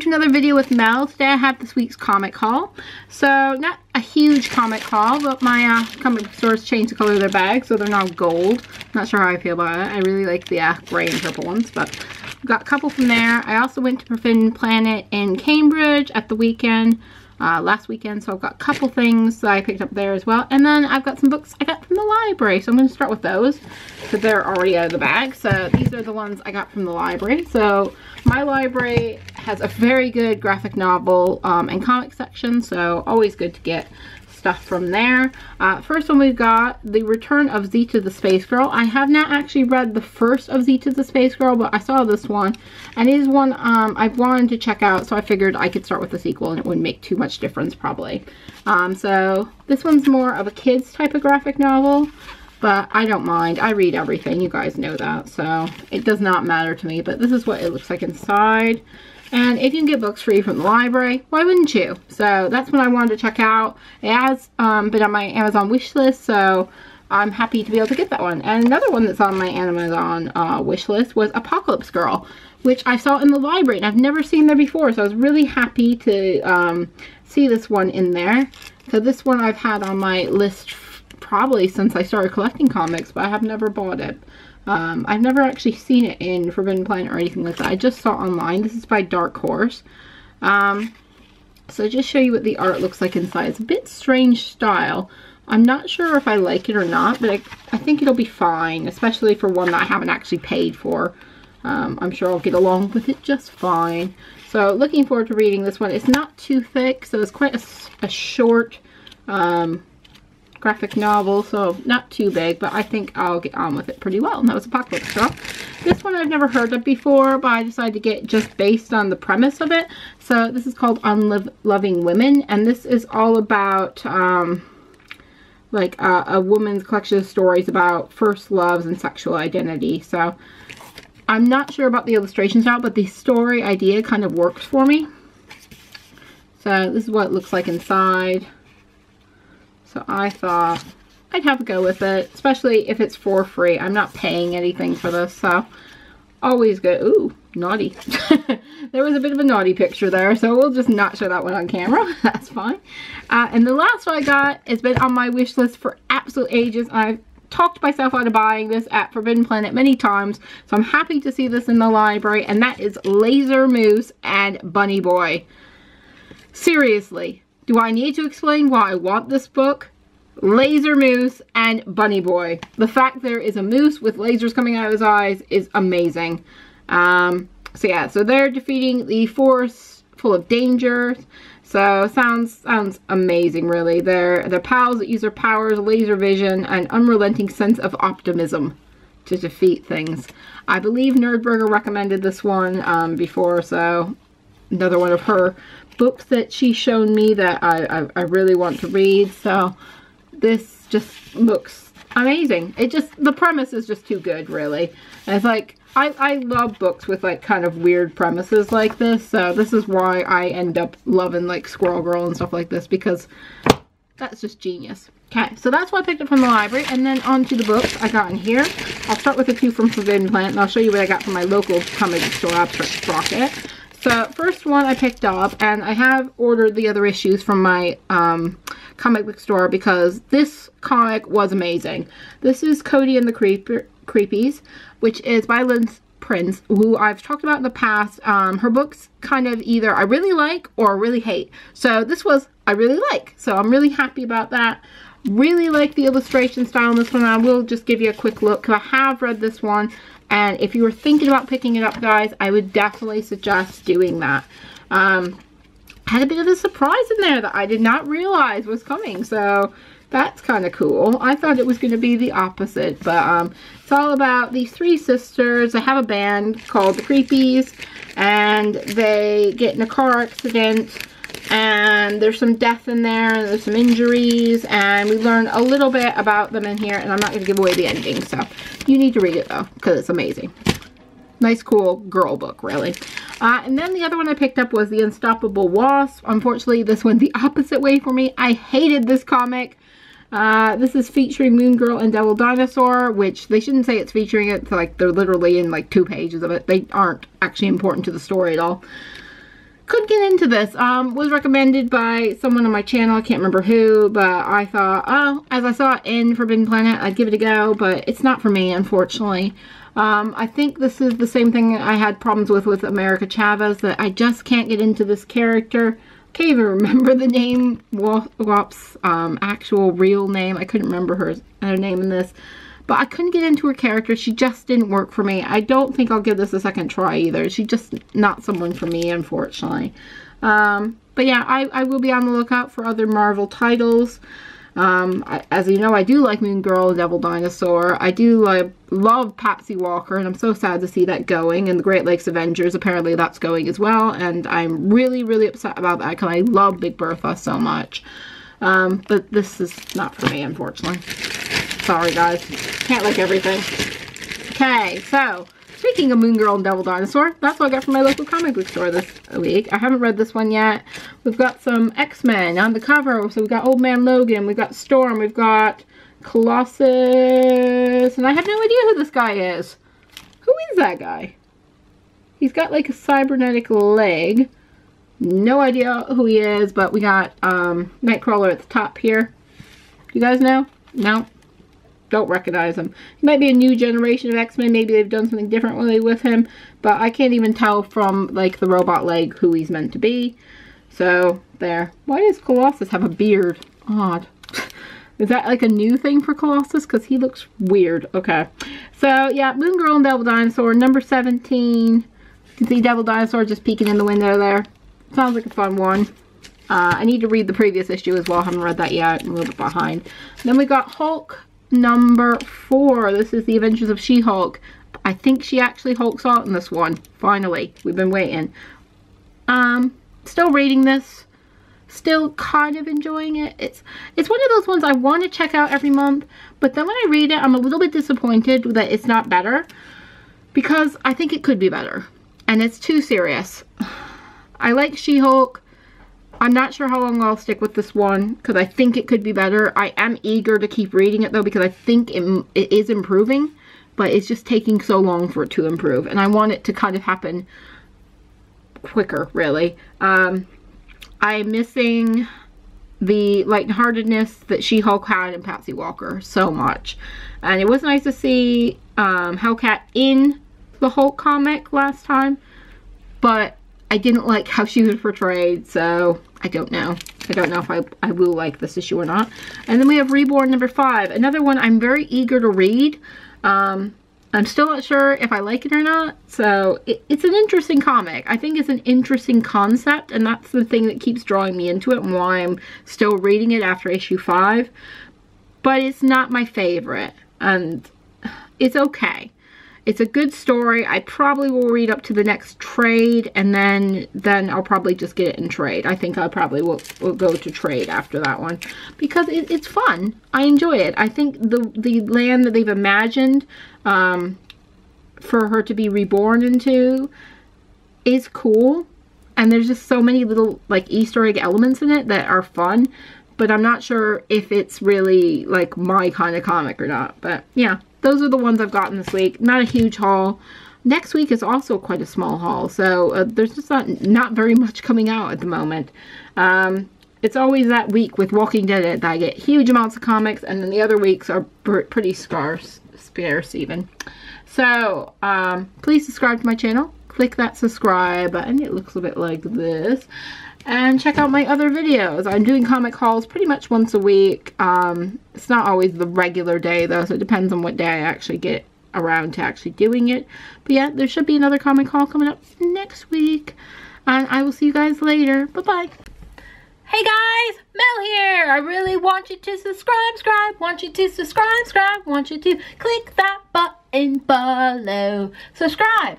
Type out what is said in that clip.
to another video with Mel. Today I have this week's comic haul. So, not a huge comic haul, but my comic book stores changed the color of their bags, so they're now gold. Not sure how I feel about it. I really like the gray and purple ones, but got a couple from there. I also went to Forbidden Planet in Cambridge at the weekend, last weekend, so I've got a couple things that I picked up there as well. And then I've got some books I got from the library, so I'm going to start with those because they're already out of the bag. So these are the ones I got from the library. So my library has a very good graphic novel and comic section, so always good to get stuff from there. First one we've got The Return of Zeta the Space Girl. I have not actually read the first of Zeta the Space Girl, but I saw this one, and it is one I've wanted to check out, so I figured I could start with the sequel and it wouldn't make too much difference probably. So this one's more of a kids type of graphic novel, but I don't mind. I read everything, you guys know that, so it does not matter to me. But this is what it looks like inside. And if you can get books free from the library, why wouldn't you? So that's what I wanted to check out. It has been on my Amazon wish list, so I'm happy to be able to get that one. And another one that's on my Amazon wish list was Apocalypse Girl, which I saw in the library, and I've never seen there before, so I was really happy to see this one in there. So this one I've had on my list probably since I started collecting comics, but I have never bought it. I've never actually seen it in Forbidden Planet or anything like that. I just saw it online. This is by Dark Horse. So just show you what the art looks like inside. It's a bit strange style. I'm not sure if I like it or not, but I think it'll be fine, especially for one that I haven't actually paid for. I'm sure I'll get along with it just fine. So looking forward to reading this one. It's not too thick, so it's quite a short graphic novel, so not too big, but I think I'll get on with it pretty well. And that was Apocalypse Girl. This one I've never heard of before, but I decided to get just based on the premise of it. So this is called Unloving Women, and this is all about like a woman's collection of stories about first loves and sexual identity. So I'm not sure about the illustrations out, but the story idea kind of works for me. So this is what it looks like inside. So I thought I'd have a go with it, especially if it's for free. I'm not paying anything for this, so always good. Ooh, naughty. There was a bit of a naughty picture there, so we'll just not show that one on camera. That's fine. And the last one I got has been on my wish list for absolute ages. I've talked myself out of buying this at Forbidden Planet many times, so I'm happy to see this in the library, and that is Laser Moose and Bunny Boy. Seriously. Do I need to explain why I want this book? Laser Moose and Bunny Boy. The fact there is a moose with lasers coming out of his eyes is amazing. So yeah, so they're defeating the forest full of dangers. So sounds amazing, really. They're pals that use their powers, laser vision, and unrelenting sense of optimism to defeat things. I believe Nerdburger recommended this one before, so another one of her books that she's shown me that I really want to read. So this just looks amazing. The premise is just too good, really. And it's like, I love books with like kind of weird premises like this, so this is why I end up loving like Squirrel Girl and stuff like this, because that's just genius. Okay, so that's what I picked up from the library, and then on to the books I got in here. I'll start with the two from Forbidden Planet, and I'll show you what I got from my local comic store, Abstract Sprocket. So first one I picked up, and I have ordered the other issues from my comic book store because this comic was amazing. This is Cody and the Creepies, which is by Liz Prince, who I've talked about in the past. Her books kind of either I really like or really hate. So this was I really like. So I'm really happy about that. Really like the illustration style in this one. I will just give you a quick look because I have read this one. And if you were thinking about picking it up, guys, I would definitely suggest doing that. I had a bit of a surprise in there that I did not realize was coming. So that's kind of cool. I thought it was going to be the opposite. But it's all about these three sisters. They have a band called the Creepies. And they get in a car accident. And there's some death in there, and there's some injuries, and we learn a little bit about them in here, and I'm not going to give away the ending, so you need to read it, though, because it's amazing. Nice, cool girl book, really. And then the other one I picked up was The Unstoppable Wasp. Unfortunately, this went the opposite way for me. I hated this comic. This is featuring Moon Girl and Devil Dinosaur, which they shouldn't say it's featuring it, like they're literally in like 2 pages of it. They aren't actually important to the story at all. Couldn't get into this. Was recommended by someone on my channel. I can't remember who, but I thought, oh, as I saw it in Forbidden Planet, I'd give it a go, but it's not for me, unfortunately. I think this is the same thing I had problems with America Chavez, that I just can't get into this character. Can't even remember the name, Wop's actual real name. I couldn't remember her name in this. But I couldn't get into her character. She just didn't work for me. I don't think I'll give this a second try either. She's just not someone for me, unfortunately. But yeah, I will be on the lookout for other Marvel titles. As you know, I do like Moon Girl and Devil Dinosaur. I do love Patsy Walker, and I'm so sad to see that going. And the Great Lakes Avengers, apparently that's going as well. And I'm really, really upset about that because I love Big Bertha so much. But this is not for me, unfortunately. Sorry, guys. Can't like everything. Okay, so speaking of Moon Girl and Devil Dinosaur, that's what I got from my local comic book store this week. I haven't read this one yet. We've got some X-Men on the cover. So we've got Old Man Logan, we've got Storm, we've got Colossus, and I have no idea who this guy is. Who is that guy? He's got like a cybernetic leg. No idea who he is, but we got Nightcrawler at the top here. You guys know? No? Don't recognize him. He might be a new generation of X-Men. Maybe they've done something differently with him. But I can't even tell from, like, the robot leg who he's meant to be. So, there. Why does Colossus have a beard? Odd. Is that, like, a new thing for Colossus? Because he looks weird. Okay. So, yeah. Moon Girl and Devil Dinosaur. Number 17. You can see Devil Dinosaur just peeking in the window there. Sounds like a fun one. I need to read the previous issue as well. I haven't read that yet. I'm a little bit behind. Then we got Hulk. Number 4. This is the Adventures of She-Hulk. I think she actually hulks out in this one. Finally. We've been waiting. Still reading this. Still kind of enjoying it. It's one of those ones I want to check out every month. But then when I read it, I'm a little bit disappointed that it's not better. Because I think it could be better. And it's too serious. I like She-Hulk. I'm not sure how long I'll stick with this one because I think it could be better. I am eager to keep reading it though because I think it is improving, but it's just taking so long for it to improve. And I want it to kind of happen quicker, really. I'm missing the lightheartedness that She-Hulk had in Patsy Walker so much. And it was nice to see Hellcat in the Hulk comic last time, but I didn't like how she was portrayed, so I don't know. I don't know if I will like this issue or not. And then we have Reborn number 5. Another one I'm very eager to read. I'm still not sure if I like it or not. So it's an interesting comic. I think it's an interesting concept, and that's the thing that keeps drawing me into it and why I'm still reading it after issue 5. But it's not my favorite, and it's okay. It's a good story. I probably will read up to the next trade, and then I'll probably just get it in trade. I think I probably will go to trade after that one because it's fun. I enjoy it. I think the land that they've imagined for her to be reborn into is cool, and there's just so many little like Easter egg elements in it that are fun. But I'm not sure if it's really like my kind of comic or not. But yeah. Those are the ones I've gotten this week. Not a huge haul. Next week is also quite a small haul. So there's just not very much coming out at the moment. It's always that week with Walking Dead that I get huge amounts of comics. And then the other weeks are pretty scarce even. So please subscribe to my channel. Click that subscribe button. It looks a bit like this. And check out my other videos. I'm doing comic hauls pretty much once a week. It's not always the regular day though, so it depends on what day I actually get around to actually doing it. But yeah, there should be another comic haul coming up next week. And I will see you guys later. Bye-bye. Hey guys, Mel here. I really want you to subscribe, want you to subscribe, want you to click that button below. Subscribe.